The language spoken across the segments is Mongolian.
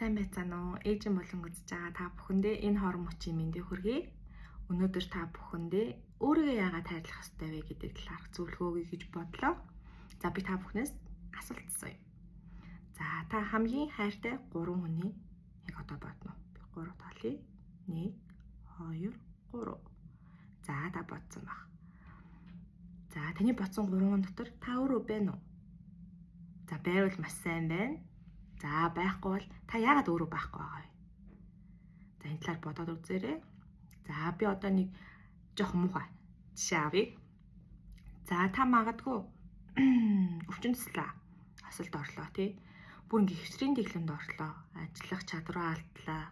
сайн байцгаана уу? Ээжин болон үзэж байгаа та бүхэндээ энэ хорон мөчийн мэндийг хүргэе. Өнөөдөр та бүхэндээ өөрийгөө яагаад хайрлах ёстой вэ гэдэг талаарх зөвлөгөө өгье гэж бодлоо. За би та бүхнээс асуулт асууя. За та хамгийн хайртай 3 хүний яг одоо бодно уу? Би 3 тоолъё. 1 2 3. За та бодсон баг. За таны бодсон 3 хүн дотор та өөрөө байна уу? За байвал маш сайн байна. За байхгүй бол та яагаад өөрөө байхгүй байгаа вэ? За энэ талаар бодоод үзээрэй. За би одоо нэг жоохон муухай жишээ авъя. За та магадгүй өвчин туслаа. Асуулт орлоо тий. Бүр ингээ хэвсрийн дэглэмд орлоо. Ажиллах чадвараа алдлаа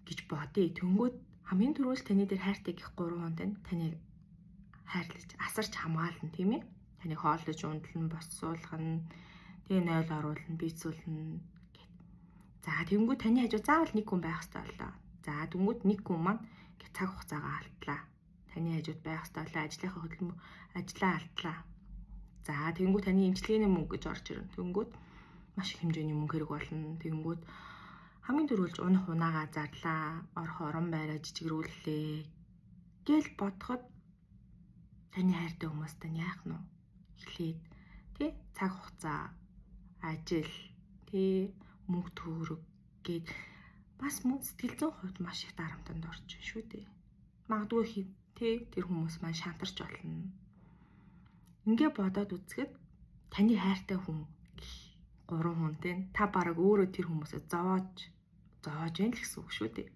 гэж бодъё. Тэнгүүд хамгийн түрүүл таны дээр хайртай гих 3 хүнд нь таныг хайрлаж, асарч хамгаална тийм ээ. Таныг хооллож, ундлан, босуулгана. Тэгээ 0 оруулна, бийцүүлнэ гэт. За тэнгүүд таны хажуу заавал нэг хүн байх хэрэгтэй боллоо. За тэнгүүд нэг хүн маань ингээ цаг хугацаагаа алдлаа. Таны хажууд байх хэрэгтэй боллоо. Ажлынхаа хөдөлмөр ажлаа алдлаа. За тэнгүүд таны эмчилгээний мөнгө гэж орж ирнэ. Тэнгүүд маш их хэмжээний мөнгө хэрэг болно. Тэнгүүд хамгийн түрүүлж унах унаагаа зарлаа. Орох орон байраа жижигрүүллээ гэл бодоход таны хайртай хүмүүст нь яах нь вэ? Эхлээд тий цаг хугацаа, ажил, тий мөнгө төгрөг гээд бас мөн сэтгэл зүйн хувьд маш их дарамтанд орж шүү дээ. Магадгүй тий тэр хүмүүс маань шантарч болно. Ингээ бодоод үзэхэд таны хайртай хүн 3 хүн тий та бараг өөрөө тэр хүмүүсээ зоож байна л гэсэн үг шүү дээ.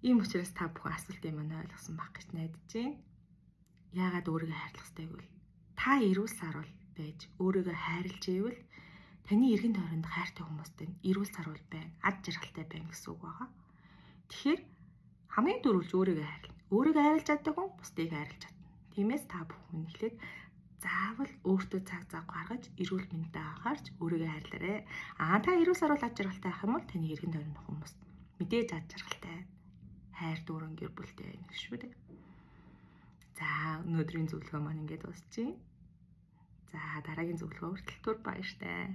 Ийм учраас та бүхэн асуултыг маань ойлгосон байх гэж найдаж байна. Яагаад өөрийгөө хайрлах ёстой вэ? Та эрүүл сарвал байж өөрийгөө хайрлж ивэл таны эргэн тойронд хайртай хүмүүстэй эрүүл сарвал байна, ад жаргалтай байна гэсэн үг байгаа. Тэгэхээр хамгийн дөрөвж өөрийгөө хайрлах. Өөрийгөө хайрлаж чаддаг хүн бусдыг хайрлаж чадна. Тиймээс та бүхэн эхлээд заавал өөртөө цаг зав гаргаж эрүүл мэндтэй анхаарч өөрийгөө хайрлаарай. Та эрүүл сарвал ад жаргалтай байх юм бол таны эргэн тойронд хүмүүс мэдээж ад жаргалтай, хайр дүүрэн гэр бүлтэй байх шүү дээ. За өнөөдрийн зөвлөгөө маань ингээд дуусчихъя. За дараагийн зөвлөгөө хүртэл түр баяртай.